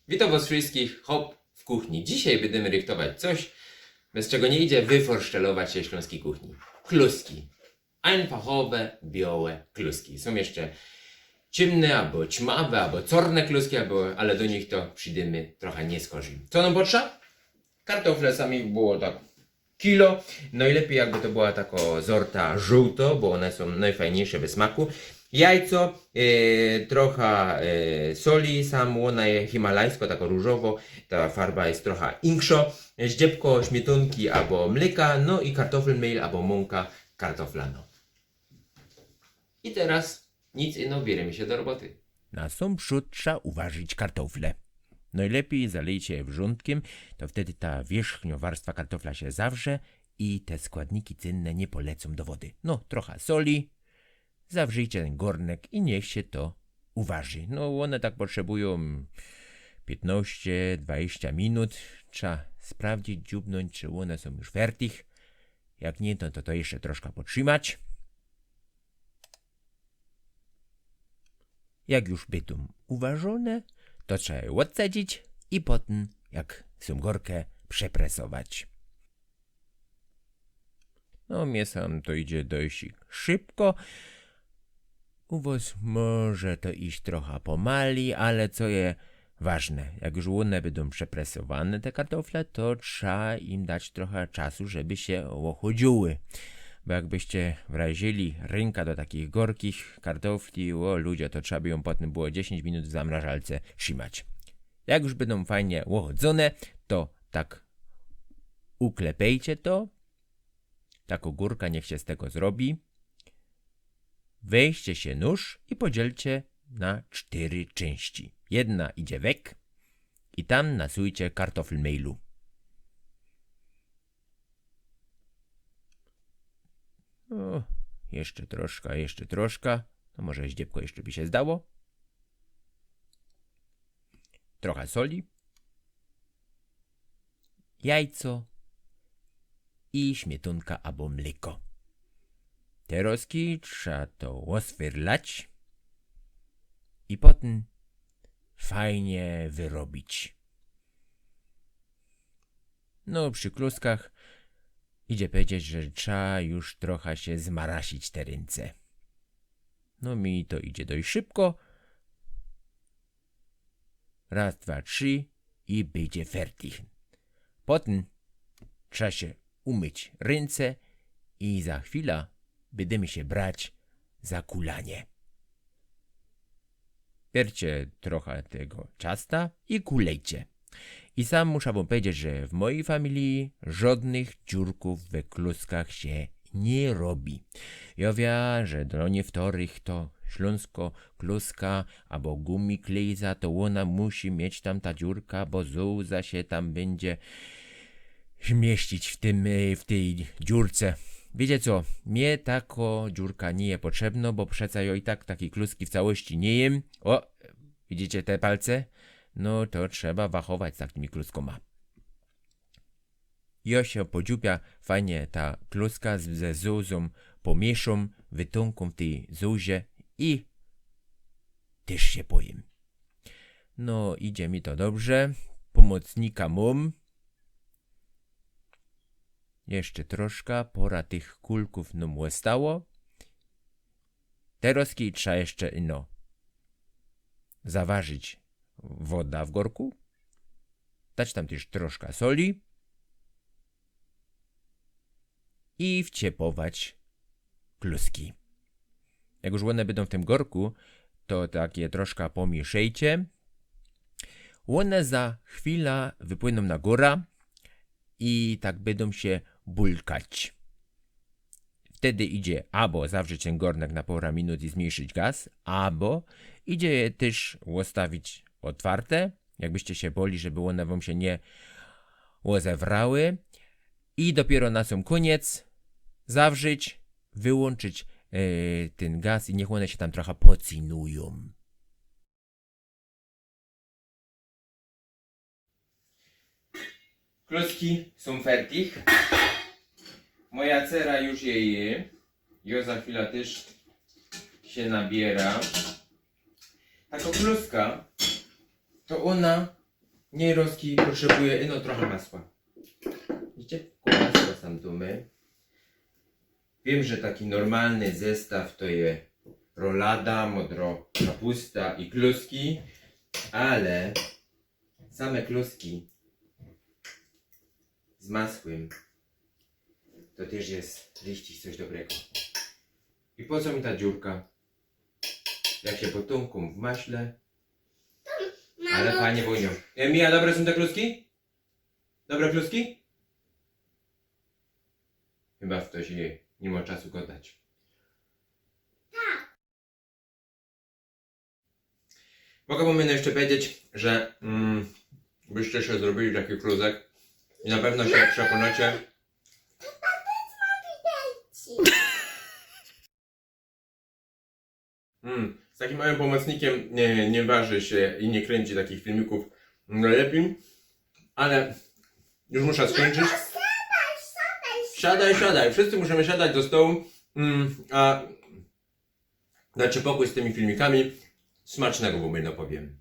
Witam was wszystkich, hop, w kuchni. Dzisiaj będziemy ryktować coś, bez czego nie idzie wyforszczelować się śląskiej kuchni. Kluski. Einfachowe, białe kluski. Są jeszcze ciemne, albo ćmawe, albo czarne kluski, ale do nich to przyjdziemy trochę nie skorzy. Co nam potrzeba? Kartofle sami było tak kilo. Najlepiej jakby to była taka sorta żółto, bo one są najfajniejsze w smaku. Jajco, trochę soli, sam ona jest himalajsko, tako różowo, ta farba jest trochę inkszo, ździebko śmietunki albo mleka, no i kartofel albo mąka kartoflano. I teraz nic innego, bierzemy się do roboty. Na sam przód trzeba uważać kartofle. Najlepiej zalejcie je wrzątkiem, to wtedy ta wierzchniowarstwa kartofla się zawrze i te składniki cynne nie polecą do wody. No, trochę soli, zawrzyjcie ten garnek i niech się to uważy. No, one tak potrzebują 15-20 minut. Trzeba sprawdzić, dziubnąć, czy one są już fertig. Jak nie, to jeszcze troszkę potrzymać. Jak już bydą uważone, to trzeba je odsadzić i potem, jak są gorkę, przepresować. No, mnie sam to idzie dość szybko. U was może to iść trochę pomali, ale co je ważne, jak już one będą przepresowane, te kartofle, to trzeba im dać trochę czasu, żeby się ochodziły. Bo jakbyście wrazili ręka do takich gorkich kartofli, o ludzie, to trzeba by ją potem było 10 minut w zamrażalce trzymać. Jak już będą fajnie łochodzone, to tak uklepejcie to. Taką górka niech się z tego zrobi. Weźcie się nóż i podzielcie na 4 części. Jedna idzie wek i tam nasujcie kartofel mejlu. O, jeszcze troszkę. No może ździebko jeszcze by się zdało. Trochę soli. Jajco. I śmietunka albo mleko. Te rozki trzeba to oswirlać. I potem fajnie wyrobić. No przy kluskach idzie powiedzieć, że trzeba już trochę się zmarasić te ręce. No mi to idzie dość szybko. Raz, dwa, trzy i będzie fertig. Potem trzeba się umyć ręce i za chwilę będziemy się brać za kulanie. Bierzcie trochę tego ciasta i kulejcie. I sam muszę wam powiedzieć, że w mojej familii żadnych dziurków we kluskach się nie robi. Ja wiem, że do niektórych to śląsko kluska albo gumiklejza, to ona musi mieć tam ta dziurka, bo zuza się tam będzie mieścić w tej dziurce. Wiecie co, mnie tako dziurka nie jest potrzebna, bo przecież ja i tak takiej kluski w całości nie jem. O, widzicie te palce? No to trzeba wachować z takimi kluskoma. Ja się podziupia fajnie ta kluska ze zuzą pomieszą, wytunką w tej zuzie i też się pojem. No idzie mi to dobrze. Pomocnika mam. Jeszcze troszkę, pora tych kulków nam stało. Teraz trzeba jeszcze zaważyć woda w gorku. Dać tam też troszkę soli. I wciepować kluski. Jak już one będą w tym gorku, to takie troszkę pomieszajcie. One za chwilę wypłyną na górę i tak będą się bulkać. Wtedy idzie albo zawrzeć ten garnek na parę minut i zmniejszyć gaz, albo idzie je też zostawić otwarte, jakbyście się boli, żeby one wam się nie rozewrały. I dopiero na sam koniec zawrzeć, wyłączyć ten gaz i niech one się tam trochę pocinują. Kluski są fertig. Moja cera już je je. Ja za chwilę też się nabiera. Taka kluska to ona Nie Roski potrzebuje ino trochę masła. Widzicie? Masło sam tu my. Wiem, że taki normalny zestaw to jest rolada, modro kapusta i kluski, ale same kluski z masłem to też jest richtig coś dobrego. I po co mi ta dziurka? Jak się potunką w maśle. Ale panie wojną. Mija, dobre są te kluski? Dobre kluski? Chyba w to się nie ma czasu gadać. Mogę wam jeszcze powiedzieć, że byście się zrobili taki kluzek i na pewno się przekonacie. Z takim małym pomocnikiem nie waży się i nie kręci takich filmików lepiej, ale już muszę skończyć. Siadaj, wszyscy musimy siadać do stołu, a dacie pokój z tymi filmikami. Smacznego wam powiem.